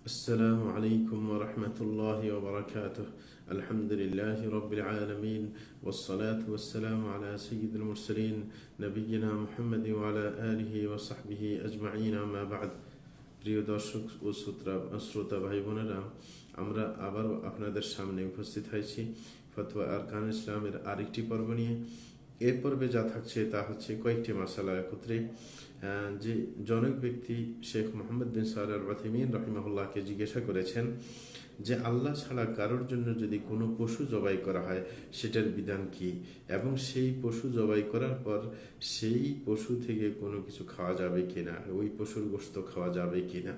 السلام عليكم ورحمة الله وبركاته. الحمد لله رب العالمين، والصلاة والسلام على سيد المرسلين نبينا محمد وعلى آله وصحبه أجمعين. أما بعد. প্রিয় দর্শক ও শ্রোতা ভাই বোনেরা, আমরা আবারও আপনাদের সামনে উপস্থিত হয়েছি ফতোয়া আরকান ইসলামের আরেকটি পর্ব নিয়ে। এর পর্বে যা থাকছে তা হচ্ছে কয়েকটি মাসালা একত্রে। যে জনক ব্যক্তি শেখ মোহাম্মদ বিন সালেহ আল উসাইমিন রাহিমাহুল্লাহকে জিজ্ঞাসা করেছেন যে আল্লাহ ছাড়া কারোর জন্য যদি কোনো পশু জবাই করা হয় সেটার বিধান কি, এবং সেই পশু জবাই করার পর সেই পশু থেকে কোনো কিছু খাওয়া যাবে কিনা, ওই পশুর গোশত খাওয়া যাবে কিনা।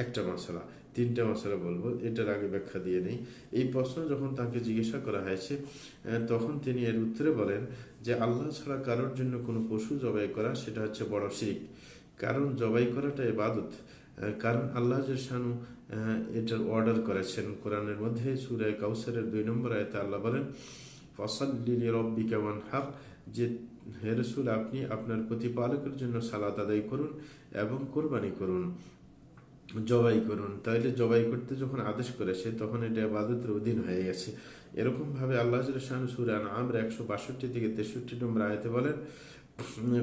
একটা মশলা, তিনটা মশলা বলবো, এটার আগে ব্যাখ্যা দিয়ে নেই। এই প্রশ্ন যখন তাকে জিজ্ঞাসা করা হয়েছে তখন তিনি এর উত্তরে বলেন যে আল্লাহ ছাড়া কারোর জন্য কোনো পশু জবাই করা সেটা হচ্ছে বড় শিরক। কারণ জবাই করাটা ইবাদত। কারণ আল্লাহ শানু এটার অর্ডার করেছেন কোরআনের মধ্যে সূরা কাউসারের 2 নম্বর আয়াতে আল্লাহ বলেন ফাসাল্লি লিরাব্বিকা ওয়ানহার, যে হে রাসূল আপনি আপনার প্রতিপালকের জন্য সালাত আদায় করুন এবং কোরবানি করুন, জবাই করুন। তাইলে জবাই করতে যখন আদেশ করেছে তখন এটা ইবাদতের অধীন হয়ে গেছে। এরকম ভাবে আল্লাহ শানু সূরা আনআম 162 থেকে 63 নম্বর আয়াতে বলেন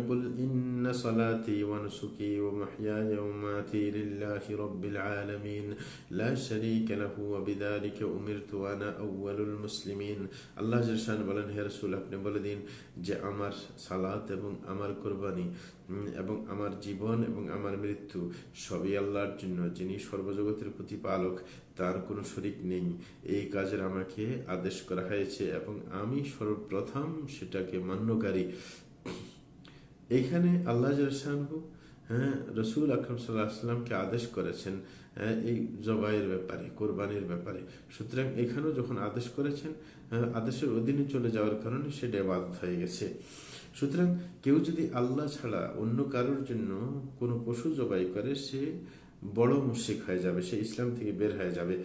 قل إن صلاتي ونسكي ومحياي ومماتي لله رب العالمين لا شريك له وبذلك أمرت وأنا أول المسلمين। আল্লাহ জান বলেন, হে রাসূল আপনি বলে দিন যে আমার সালাত এবং আমার কুরবানি এবং আমার জীবন এবং আমার মৃত্যু সবই আল্লাহর জন্য, যিনি সর্বজগতের প্রতিপালক, তার কোনো শরীক নেই। এই কাজের আমাকে আদেশ করা হয়েছে এবং আমি সর্বপ্রথম সেটাকে মান্যকারী। এইখানে আল্লাহ রসুল আকরম সাল্লাল্লাহু আলাইহি ওয়াসাল্লামকে আদেশ করেছেন এই জবাইয়ের ব্যাপারে, কোরবানির ব্যাপারে। সুতরাং এখানেও যখন আদেশ করেছেন, আদেশের অধীনে চলে যাওয়ার কারণে সেটা ইবাদত হয়ে গেছে। সুতরাং কেউ যদি আল্লাহ ছাড়া অন্য কারোর জন্য কোনো পশু জবাই করে সে বড় মুশরিক হয়ে যাবে, সে ইসলাম থেকে বের হয়ে যাবে।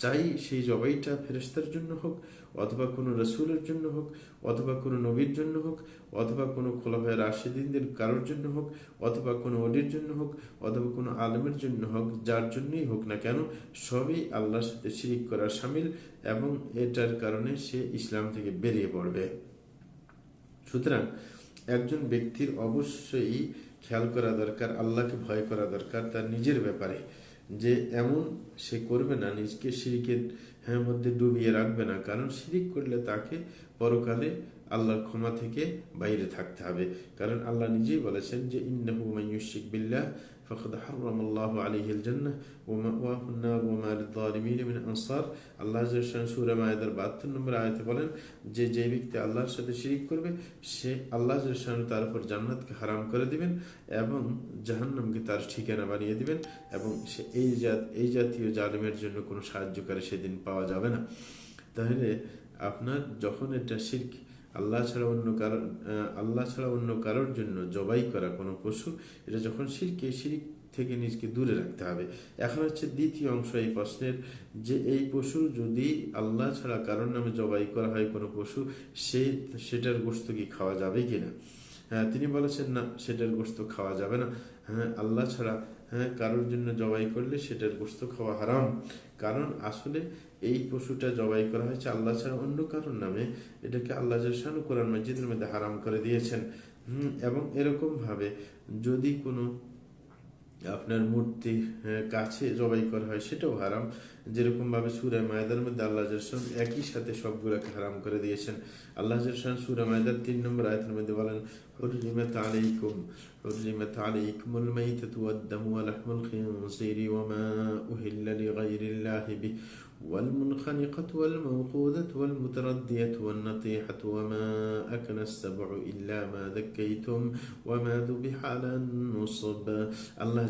চাই সেই জবাইটা ফেরেশতার জন্য হোক, অথবা কোনো রসুলের জন্য হোক, অথবা কোনো নবীর জন্য হোক, অথবা কোনো খোলাফায়ে রাশিদিনদের কারোর জন্য হোক, অথবা কোনো ওলির জন্য হোক, অথবা কোনো আলেমের জন্য হোক, যার জন্যই হোক না কেন সবই আল্লাহর সাথে শিরিক করা শামিল, এবং এটার কারণে সে ইসলাম থেকে বেরিয়ে পড়বে। সুতরাং একজন ব্যক্তির অবশ্যই খেয়াল করা দরকার, আল্লাহকে ভয় করা দরকার তার নিজের ব্যাপারে, যে এমন সে করবে না, নিজকে শিরিকের মধ্যে ডুবিয়ে রাখবে না। কারণ শিরিক করলে তাকে পরকালে আল্লাহর ক্ষমা থেকে বাইরে থাকতে হবে। কারণ আল্লাহ নিজেই বলেছেন যে ইন্নাহু মান ইউশরিক বিল্লাহ ফাকাদ হারামাল্লাহু আলাইহিল জান্নাহ ওয়া মাওয়াহুন নার ওয়া মা লিয-যালিমিন মিন আনসার। আল্লাহ সূরা মায়েদার 72 নম্বর আয়াতে বলেন যে যে ব্যক্তি আল্লাহর সাথে শিরিক করবে সে আল্লাহ তার উপর জান্নাতকে হারাম করে দিবেন এবং জাহান্নামকে তার ঠিকানা বানিয়ে দিবেন, এবং সে এই জাতীয় জালিমের জন্য কোনো সাহায্যকারী সেদিন পাওয়া যাবে না। তাহলে আপনার যখন এটা শিরক, আল্লাহ ছাড়া অন্য কারোর জন্য জবাই করা কোনো পশু, এটা যখন শিরক, এই শিরক থেকে নিজকে দূরে রাখতে হবে। এখন হচ্ছে দ্বিতীয় অংশ এই প্রশ্নের, যে এই পশু যদি আল্লাহ ছাড়া কারোর নামে জবাই করা হয় কোনো পশু, সেটার গোশত কি খাওয়া যাবে কিনা। তিনি বলেছেন না, সেটার গোশত খাওয়া যাবে না। আল্লাহ ছাড়া কারোর জন্য জবাই করলে সেটার গোশত খাওয়া হারাম। কারণ আসলে এই পশুটা জবাই করা হয়েছে আল্লাহ ছাড়া অন্য কারোর নামে, এটাকে আল্লাহ শানু কোরআন মাজিদের মধ্যে হারাম করে দিয়েছেন। এবং এরকম ভাবে যদি কোনো আপনার মূর্তি কাছে জবাই করা হয় সেটাও হারাম। যেরকম ভাবে সূরা মায়েদার মধ্যে আল্লাহ একই সাথে সবগুলোকে হারাম করে দিয়েছেন। আল্লাহ সূরা মায়েদার 3 নম্বর আয়াতের মধ্যে বলেন حرمت عليكم الميتة والدم ولحم الخنزير وما أهل لغير الله به والمنخنقة والموقوذة والمتردية والنطيحة وما أكل السبع إلا ما ذكيتم وما ذبح على النصب। আল্লাহ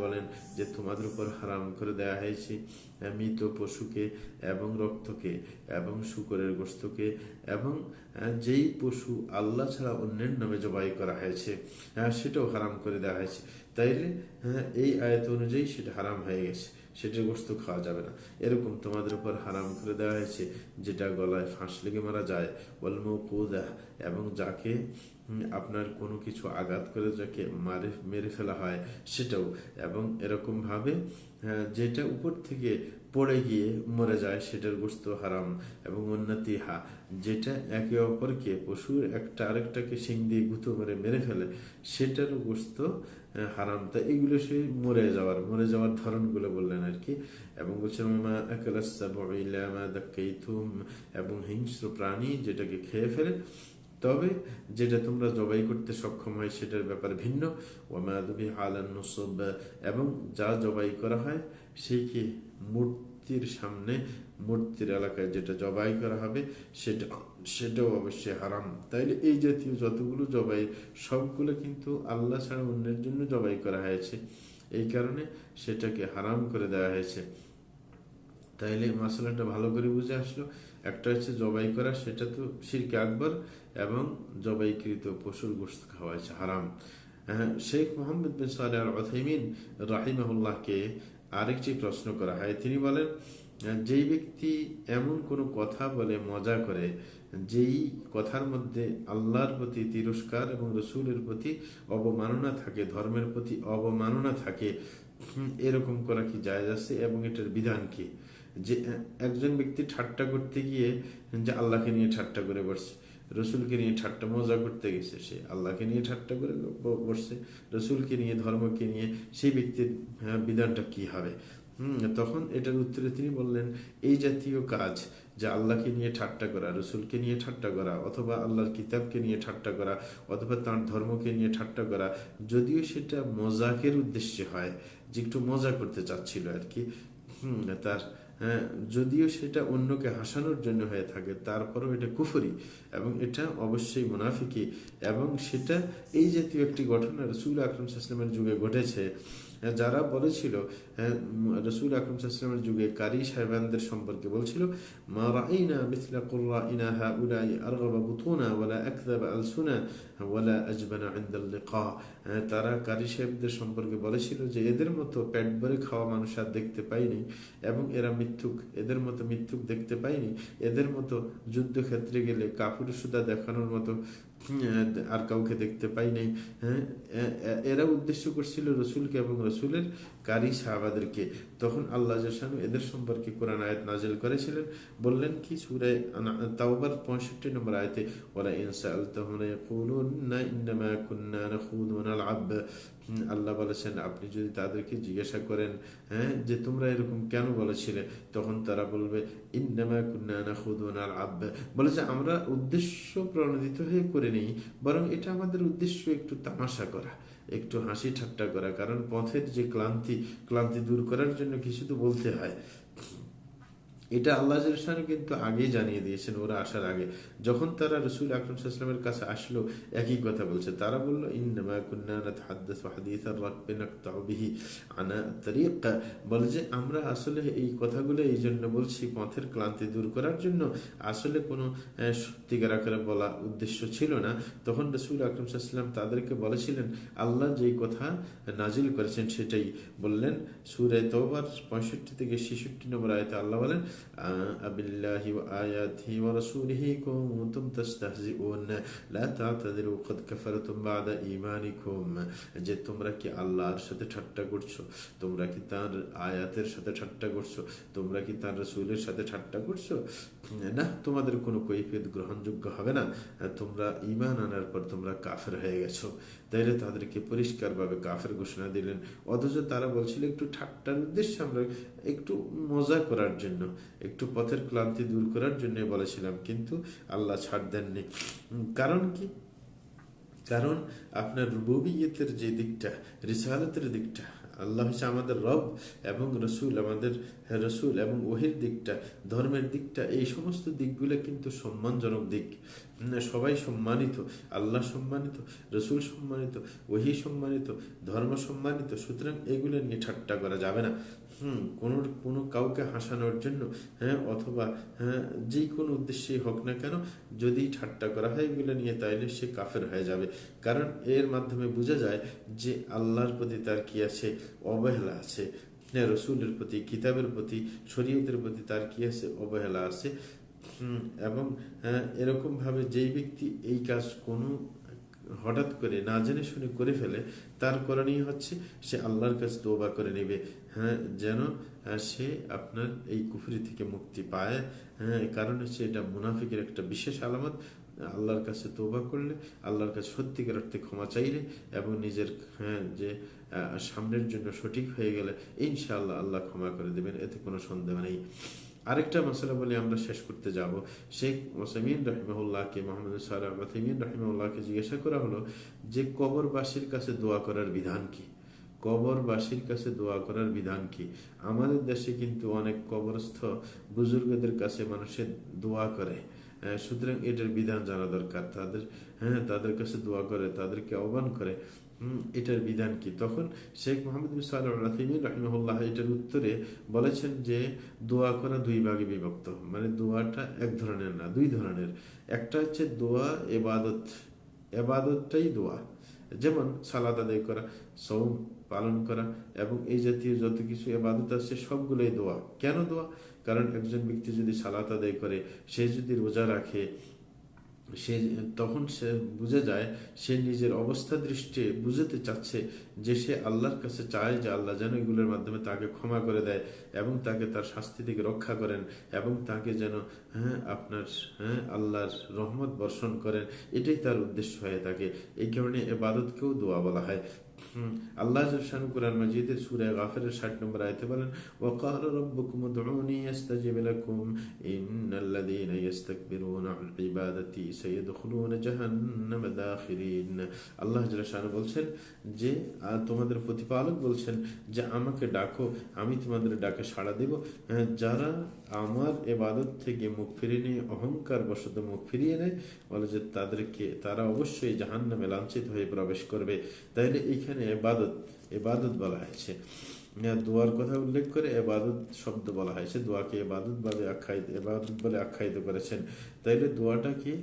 বলেন যে তোমাদের উপর হারাম করে দেয়া হয়েছে মৃত পশুকে এবং রক্তকে এবং শূকরের গোশতকে, এবং যেই পশু আল্লাহ ছাড়া অন্যের নামে জবাই করা হয়েছে সেটাও হারাম করে দেওয়া হয়েছে। তাইলে এই আয়াত অনুযায়ী সেটা হারাম হয়ে গেছে, সেটার গোশত খাওয়া যাবে না। এরকম তোমাদের উপর হারাম করে দেওয়া হয়েছে যেটা গলায় ফাঁস লেগে মারা যায়, ওয়াল মাউকুদা, এবং যাকে আপনার কোনো কিছু আঘাত করে যাকে মেরে ফেলা হয় সেটাও, এবং এরকম ভাবে যেটা উপর থেকে পড়ে গিয়ে মরে যায় সেটার গোশত হারাম, এবং উন্নতিহা, যেটা একে অপরকে পশুর একটা আরেকটাকে শিং দিয়ে গুঁতো মেরে ফেলে সেটারও গোশত হারাম। তা এগুলো সে মরে যাওয়ার ধরনগুলো বললেন আর কি। এবং বলছেন এবং হিংস্র প্রাণী যেটাকে খেয়ে ফেলে, তবে যেটা তোমরা জবাই করতে সক্ষম হয় সেটার ব্যাপারে ভিন্ন। এবং যা জবাই করা হয় সেই কি মূর্তির সামনে, মূর্তির এলাকায় যেটা জবাই করা হবে সেটাও অবশ্যই হারাম। তাইলে এই জাতীয় যতগুলো জবাই সবগুলো কিন্তু আল্লাহ ছাড়া অন্যের জন্য জবাই করা হয়েছে, এই কারণে সেটাকে হারাম করে দেওয়া হয়েছে। তাইলে মশলাটা ভালো করে বুঝে আসলো। একটা হচ্ছে জবাই করা, সেটা তো শিরকে আকবর, এবং জবাইকৃত পশুর গোশত খাওয়া হয়েছে হারাম। শেখ মোহাম্মদ বিন সালেহ আল উথাইমিন রাহিমাহুল্লাহকে আরেকটি প্রশ্ন করা হয়। তিনি বলেন, যেই ব্যক্তি এমন কোনো কথা বলে মজা করে যেই কথার মধ্যে আল্লাহর প্রতি তিরস্কার এবং রসুলের প্রতি অবমাননা থাকে, ধর্মের প্রতি অবমাননা থাকে, এরকম করা কি জায়েজ আছে এবং এটার বিধান কি? যে একজন ব্যক্তি ঠাট্টা করতে গিয়ে যে আল্লাহকে নিয়ে ঠাট্টা করে বসছে, রসুলকে নিয়ে ঠাট্টা মজা করতে গেছে, সে আল্লাহকে নিয়ে ঠাট্টা করে বসছে, রসুলকে নিয়ে, ধর্মকে নিয়ে, সেই ব্যক্তির বিধানটা কি হবে? তখন এটার উত্তরে তিনি বললেন, এই জাতীয় কাজ, যে আল্লাহকে নিয়ে ঠাট্টা করা, রসুলকে নিয়ে ঠাট্টা করা, অথবা আল্লাহর কিতাবকে নিয়ে ঠাট্টা করা, অথবা তার ধর্মকে নিয়ে ঠাট্টা করা, যদিও সেটা মজাকের উদ্দেশ্যে হয়, যে একটু মজা করতে চাচ্ছিল আর কি, তার যদিও সেটা অন্যকে হাসানোর জন্য হয়ে থাকে, তারপরেও এটা কুফরি এবং এটা অবশ্যই মুনাফিকি। এবং সেটা এই জাতীয় একটি ঘটনা রাসূল আকরাম সাল্লাল্লাহু আলাইহি ওয়াসাল্লামের যুগে ঘটেছে। যারা বলেছিল, রাসূল আকরাম সাল্লাল্লাহু আলাইহি ওয়াসাল্লামের যুগে কারি সাহেবানদের সম্পর্কে বলছিল, মা রাআইনা মিথলা কুররাইনা হাউলাই আরগাবা বুতুনা ওয়ালা আকযাবা আলসুনা ওয়ালা আজবানা ইনদাল লিকা। তারা কারি সাহেবদের সম্পর্কে বলেছিল যে এদের মতো পেট ভরে খাওয়া মানুষ আর দেখতে পাইনি, এবং এরা মিথ্যুক, এদের মতো মিথ্যুক দেখতে পাইনি, এদের মতো যুদ্ধক্ষেত্রে গেলে কাপুর সুদা দেখানোর মতো আর কাউকে দেখতে পাই নাই। এরা উদ্দেশ্য করছিল রসুলকে এবং রসুলের কারি সাহাবাদেরকে। তখন আল্লাহ জাশানু এদের সম্পর্কে কোরআন আয়াত নাজিল করেছিলেন। বললেন কি সূরা তাওবার 65 নম্বর আয়াতে, ওয়ালা ইন সাআলতাহুম লায়াকুলুন্না ইন্নামা কুন্না নাখুদু ওয়া নালআব। আল্লাহ বলেছেন, আপনি যদি তাদেরকে জিজ্ঞাসা করেন যে তোমরা এরকম কেন বলেছিলে, তখন তারা বলবে ইন্নামা কুন্না নাখুদু ওয়া নালআব, বলে যে আমরা উদ্দেশ্য প্রণোদিত হয়ে করে নেই, বরং এটা আমাদের উদ্দেশ্য একটু তামাশা করা, একটু হাসি ঠাট্টা করা। কারণ পথের যে ক্লান্তি দূর করার জন্য কিছু তো বলতে হয়। এটা আল্লাহ কিন্তু আগেই জানিয়ে দিয়েছেন ওরা আসার আগে। যখন তারা রসুল আকরাম সাল্লাল্লাহু আলাইহি ওয়াসাল্লামের কাছে আসলো একই কথা বলছে। তারা বলল, ইন্নামা কুন্না নাতাহাদ্দাসু হাদীসার রাকবি নাকতাউ বিহি আনা তারিক, বলে যে আমরা আসলে এই কথাগুলো এই জন্য বলছি পথের ক্লান্তি দূর করার জন্য, আসলে কোনো সত্যিকার আকারে বলা উদ্দেশ্য ছিল না। তখন রসুল আকরাম সাল্লাল্লাহু আলাইহি ওয়াসাল্লাম তাদেরকে বলেছিলেন, আল্লাহ যেই কথা নাজিল করেছেন সেটাই বললেন। সূরা তাওবার 65 থেকে 66 নম্বর আয়াতে আল্লাহ বলেন, আবিল্লাহি ওয়া আয়াতিহি ওয়া রাসূলিহি কুনতুম তাস্তাহজিউন লা তা'তাযিরু ক্বাদ কাফারতুম বা'দা ঈমানিকুম, যে তোমরা কি আল্লাহর সাথে ঠাট্টা করছো, তোমরা কি তার আয়াতের সাথে ঠাট্টা করছো, তোমরা কি তার রাসূলের সাথে ঠাট্টা করছো, না তোমাদের কোনো কৈফিয়ত গ্রহণযোগ্য হবে না, তোমরা ঈমান আনার পর তোমরা কাফের হয়ে গেছো। তাইলে তাদেরকে পরিষ্কারভাবে কাফের ঘোষণা দিলেন। অথচ তারা বলছিল একটু ঠাট্টার উদ্দেশ্যে, আমরা একটু মজা করার জন্য, একটু পথের ক্লান্তি দূর করার জন্য বলেছিলাম, কিন্তু আল্লাহ ছাড় দেননি। কারণ কি? কারণ আপনার রুবুবিয়তের যে দিকটা, রিসালাতের দিকটা, আল্লাহ হচ্ছে আমাদের রব এবং রসুল আমাদের রসুল, এবং ওহির দিকটা, ধর্মের দিকটা, এই সমস্ত দিকগুলো কিন্তু সম্মানজনক দিক। সবাই সম্মানিত, আল্লাহ সম্মানিত, রসুল সম্মানিত, ওহী সম্মানিত, ধর্ম সম্মানিত, সুতরাং এগুলো নিয়ে ঠাট্টা করা যাবে না। কোনো কোনো কাউকে হাসানোর জন্য, অথবা যে কোনো উদ্দেশ্যেই হোক না কেন, যদি ঠাট্টা করা হয় এগুলো নিয়ে, তাইলে সে কাফের হয়ে যাবে। কারণ এর মাধ্যমে বোঝা যায় যে আল্লাহর প্রতি তার কি আছে, অবহেলা আছে, রসুলের প্রতি, কিতাবের প্রতি, শরীয়তের প্রতি তার কি আছে, অবহেলা আছে। এবং এরকম ভাবে যেই ব্যক্তি এই কাজ কোনো হঠাৎ করে না জেনে শুনে করে ফেলে, তার করণীয় হচ্ছে সে আল্লাহর কাছে তওবা করে নেবে, যেন সে আপনার এই কুফরি থেকে মুক্তি পায়। কারণ হচ্ছে এটা মুনাফিকের একটা বিশেষ আলামত। আল্লাহর কাছে তওবা করলে, আল্লাহর কাছে সত্যিকার অর্থে ক্ষমা চাইলে এবং নিজের যে সামনের জন্য সঠিক হয়ে গেলে ইনশাআল্লাহ আল্লাহ ক্ষমা করে দেবেন, এতে কোনো সন্দেহ নেই। আরেকটা মশলা বলে আমরা শেষ করতে যাব। শেখ ওসাইমিন রাহিমাহুল্লাহকে, মোহাম্মদ সালেহ আল উসাইমিন রাহিমাহুল্লাহকে জিজ্ঞাসা করা হলো যে কবরবাসীর কাছে দোয়া করার বিধান কি? কবরবাসীর কাছে দোয়া করার বিধান কি? আমাদের দেশে কিন্তু অনেক কবরস্থ বুজুর্গদের কাছে মানুষের দোয়া করে, সুতরাং এটার বিধান জানা দরকার। তাদের কাছে দোয়া করে, তাদেরকে আহ্বান করে, এটার বিধান কি? তখন শেখ মোহাম্মদ বিন সালেহ আল উসাইমিন রাহিমাহুল্লাহ এটার উত্তরে বলেছেন যে দোয়া করা দুই ভাগে বিভক্ত, মানে দোয়াটা এক ধরনের না, দুই ধরনের। একটা হচ্ছে দোয়া এবাদত, এবাদতটাই দোয়া, যেমন সালাত আদায় করা, সওম পালন করা এবং এই জাতীয় যত কিছু এবাদত আছে সবগুলোই দোয়া। কেন দোয়া? কারণ একজন ব্যক্তি যদি সালাত আদায় করে, সে যদি রোজা রাখে, সে তখন সে বুঝে যায়, সে নিজের অবস্থা দৃষ্টি বুঝতে চাচ্ছে যে সে আল্লাহর কাছে চায় যে আল্লাহ যেন এগুলোর মাধ্যমে তাকে ক্ষমা করে দেয় এবং তাকে তার শাস্তি থেকে রক্ষা করেন এবং তাকে যেন আপনার আল্লাহর রহমত বর্ষণ করেন। এটাই তার উদ্দেশ্য হয়ে থাকে। এই কারণে ইবাদতকেও দোয়া বলা হয়। আল্লাহ জাল্লাহু কুরআন মাজিদের সূরা গাফিরের 60 নম্বর আয়াতে বলেন, ওয়াকালা রাব্বুকুম উদউনি আস্তাজিব লাকুম ইন্নাল্লাযীনা ইস্তাকবিরুনা আন ইবাদাতি সাইয়াদখুলুনা জাহান্নামা দাখিরিন। আল্লাহ জাল্লাহু বলছেন যে তোমাদের প্রতিপালক বলছেন যে আমাকে ডাকো, আমি তোমাদের ডাকে সাড়া দেব। যারা আমার ইবাদত থেকে মুখ ফিরিয়ে নিয়ে, অহংকার বশত মুখ ফিরিয়ে নেয়, বলে যে তারা অবশ্যই জাহান্নামে লাঞ্ছিত হয়ে প্রবেশ করবে। তাইলে এইখানে এবাদত বলা হয়েছে, দোয়ার কথা উল্লেখ করে এবাদত শব্দ বলা হয়েছে, দোয়াকে এবাদত বলে আখ্যায়িত করেছেন। তাইলে দোয়াটা কি?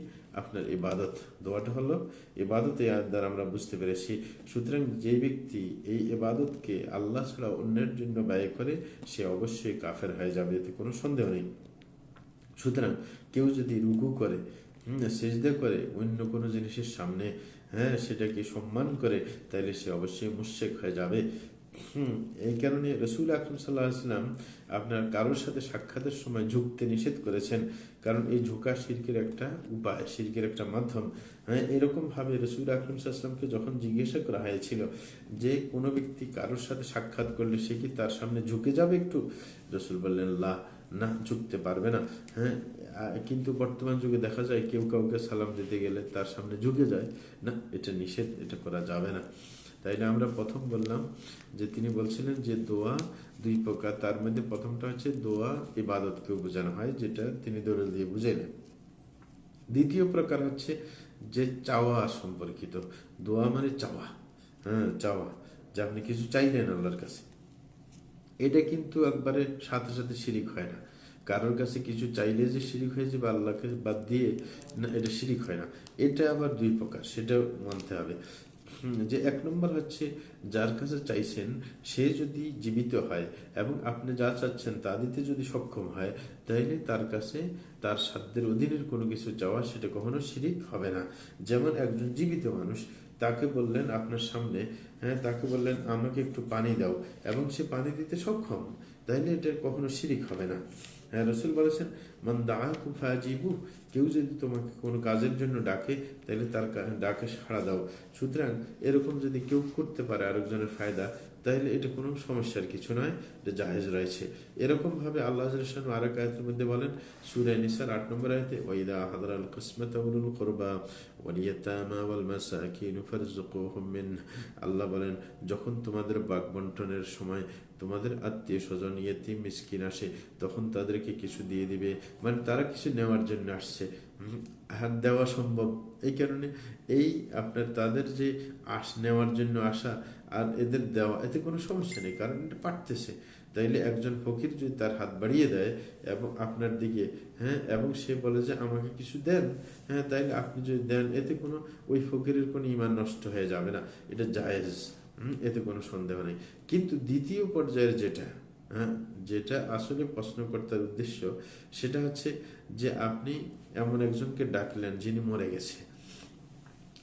আপনার ইবাদত। দোয়াটা হলো ইবাদত। এই আয়াত দ্বারা আমরা বুঝতে পেরেছি। সুতরাং যে ব্যক্তি এই ইবাদতকে আল্লাহ ছাড়া অন্যের জন্য ব্যয় করে, সে অবশ্যই কাফের হয়ে যাবে, এতে কোনো সন্দেহ নেই। সুতরাং কেউ যদি রুকু করে, সেজদা করে অন্য কোনো জিনিসের সামনে, সেটাকে সম্মান করে, তাইলে সে অবশ্যই মুশরিক হয়ে যাবে। এই কারণে রাসূল আকরাম সাল্লাল্লাহু আলাইহি ওয়াসাল্লাম আপনার কারোর সাথে সাক্ষাতের সময় ঝুঁকতে নিষেধ করেছেন, কারণ এই ঝুঁকা শিরকের একটা উপায়, শিরকের একটা মাধ্যম। এরকম ভাবে রাসূল আকরাম সাল্লাল্লাহু আলাইহি ওয়াসাল্লামকে যখন জিজ্ঞাসা করা হয়েছিল যে কোনো ব্যক্তি কারোর সাথে সাক্ষাৎ করলে সে কি তার সামনে ঝুঁকে যাবে একটু, রাসূল বললেন না, ঝুঁকতে পারবে না। কিন্তু বর্তমান যুগে দেখা যায় কেউ কাউকে সালাম দিতে গেলে তার সামনে ঝুঁকে যায়। না, এটা নিষেধ, এটা করা যাবে না। তাই না, আমরা প্রথম বললাম যে তিনি বলছিলেন যে দোয়া দুই প্রকার, তার মধ্যে প্রথমটা হচ্ছে দোয়া ইবাদতকেও বোঝানো হয়, যেটা তিনি দলিল দিয়ে বুঝাইলেন। দ্বিতীয় প্রকার হচ্ছে যে চাওয়া সম্পর্কিত দোয়া, মানে চাওয়া, চাওয়া, যে আপনি কিছু চাইলেন আল্লাহর কাছে, এটা কিন্তু একবারে সাথে সাথে শিরিক হয় না। কারোর কাছে কিছু চাইলে যে শিরিক হয়ে যাবে আল্লাহকে বাদ দিয়ে, না, এটা শিরিক হয় না। এটা আবার দুই প্রকার, সেটাও মানতে হবে। যে এক নম্বর হচ্ছে যার কাছে চাইছেন সে যদি জীবিত হয় এবং আপনি যা চাচ্ছেন তা দিতে যদি সক্ষম হয়, তাইলে তার কাছে তার সাধ্যের অধীনের কোনো কিছু চাওয়া, সেটা কখনো শিরিক হবে না। যেমন একজন জীবিত মানুষ, তাকে বললেন আপনার সামনে, তাকে বললেন আমাকে একটু পানি দাও, এবং সে পানি দিতে সক্ষম, তাইলে এটা কখনো শিরিক হবে না। রাসূল বলেছেন মান দাআকুম ফাজিবু, কেউ যদি তোমাকে কোনো কাজের জন্য ডাকে, তাহলে তার ডাকে সাড়া দাও। সুতরাং এরকম যদি কেউ করতে পারে আরেকজনের ফায়দা, তাহলে এটা কোনো সমস্যার কিছু নয়, এটা জায়েজ রয়েছে। এরকম ভাবে আল্লাহ জাল্লাহু আরেক আয়াতের মধ্যে বলেন, সূরা নিসার 8 নম্বর আয়াতে, ওয়াইদা হাদারাল কিসমাতা উলুল কুরবা ওয়াল ইয়াতামা ওয়াল মাসাকিন ফারযুকুহুম মিন। আল্লাহ বলেন যখন তোমাদের ভাগ বন্টনের সময় তোমাদের আত্মীয় স্বজন ইয়েতিম মিসকিন আসে, তখন তাদেরকে কিছু দিয়ে দিবে, মানে তারা কিছু নেওয়ার জন্য আসছে, হাত দেওয়া সম্ভব। এই কারণে এই আপনার তাদের যে নেওয়ার জন্য আসা আর এদের দেওয়া, এতে কোনো সমস্যা নেই, কারণ এটা পারতেছে। তাইলে একজন ফকির যদি তার হাত বাড়িয়ে দেয় এবং আপনার দিকে, এবং সে বলে যে আমাকে কিছু দেন, তাইলে আপনি যদি দেন, এতে কোনো ওই ফকিরের কোনো ঈমান নষ্ট হয়ে যাবে না, এটা জায়েজ, এতে কোনো সন্দেহ নেই। কিন্তু দ্বিতীয় পর্যায়ের যেটা, যেটা আসলে প্রশ্নকর্তার উদ্দেশ্য, সেটা হচ্ছে যে আপনি এমন একজনকে ডাকলেন যিনি মরে গেছে,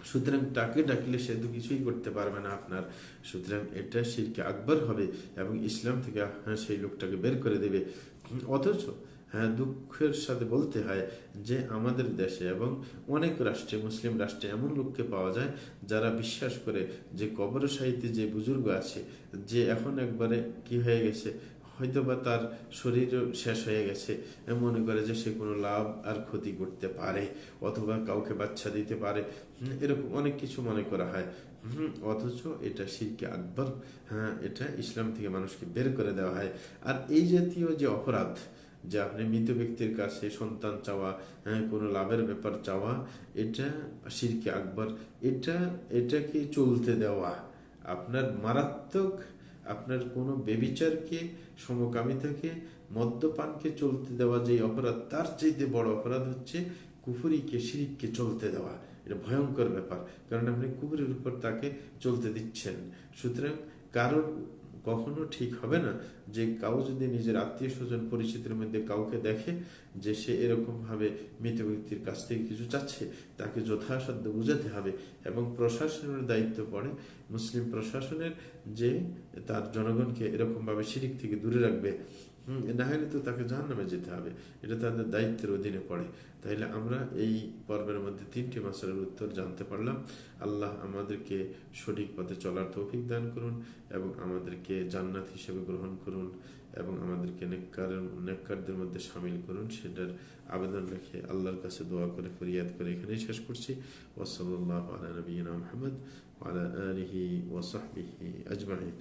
সুতরাং তাকে ডাকলে সে তো কিছুই করতে পারবে না আপনার, সুতরাং এটা শিরকে আকবর হবে এবং ইসলাম থেকে সেই লোকটাকে বের করে দেবে। অথচ দুঃখের সাথে বলতে হয় যে আমাদের দেশে এবং অনেক রাষ্ট্রে, মুসলিম রাষ্ট্রে এমন লোককে পাওয়া যায় যারা বিশ্বাস করে যে কবর সাহিত্যে যে বুজুর্গ আছে, যে এখন একবারে কি হয়ে গেছে, হয়তোবা তার শরীর শেষ হয়ে গেছে, মনে করে যে সে কোনো লাভ আর ক্ষতি করতে পারে, অথবা কাউকে বাচ্চা দিতে পারে, এরকম অনেক কিছু মনে করা হয়। অথচ এটা শিরকে আকবর, এটা ইসলাম থেকে মানুষকে বের করে দেওয়া হয়। আর এই জাতীয় যে অপরাধ, যে আপনি মৃত ব্যক্তির কাছে সন্তান চাওয়া, কোনো লাভের ব্যাপার চাওয়া, এটা শিরকে আকবর। এটাকে চলতে দেওয়া আপনার মারাত্মক, আপনার কোনো বেবিচারকে, সমকামিতাকে, মদ্যপানকে চলতে দেওয়া যে অপরাধ, তার চাইতে বড় অপরাধ হচ্ছে কুফরিকে, শিরিককে চলতে দেওয়া। এটা ভয়ঙ্কর ব্যাপার, কারণ আপনি কুফরের উপর তাকে চলতে দিচ্ছেন। সুতরাং কারোর কখনো ঠিক হবে না যে কাউ যদি নিজের আত্মীয় স্বজন পরিচিতির মধ্যে কাউকে দেখে যে সে এরকম ভাবে মৃত ব্যক্তির কাছ থেকে কিছু চাচ্ছে, তাকে যথাসাধ্য বুঝাতে হবে। এবং প্রশাসনের দায়িত্ব পড়ে, মুসলিম প্রশাসনের, যে তার জনগণকে এরকম ভাবে শিরিক থেকে দূরে রাখবে। না হলে তো তাকে জাহান্নামে যেতে হবে, এটা তাদের দায়িত্বের অধীনে পড়ে। তাইলে আমরা এই পর্বের মধ্যে 3টি মাসের উত্তর জানতে পারলাম। আল্লাহ আমাদেরকে সঠিক পথে চলার তৌফিক দান করুন এবং আমাদেরকে জান্নাত হিসেবে গ্রহণ করুন এবং আমাদেরকে নেককারদের মধ্যে সামিল করুন, সেটার আবেদন রেখে আল্লাহর কাছে দোয়া করে ফরিয়াদ করে এখানেই শেষ করছি। ওয়া সাল্লাল্লাহু আলা নবিয়িনা মুহাম্মদ ওয়া আলা আলিহি ওয়া সাহবিহি আজমাইন।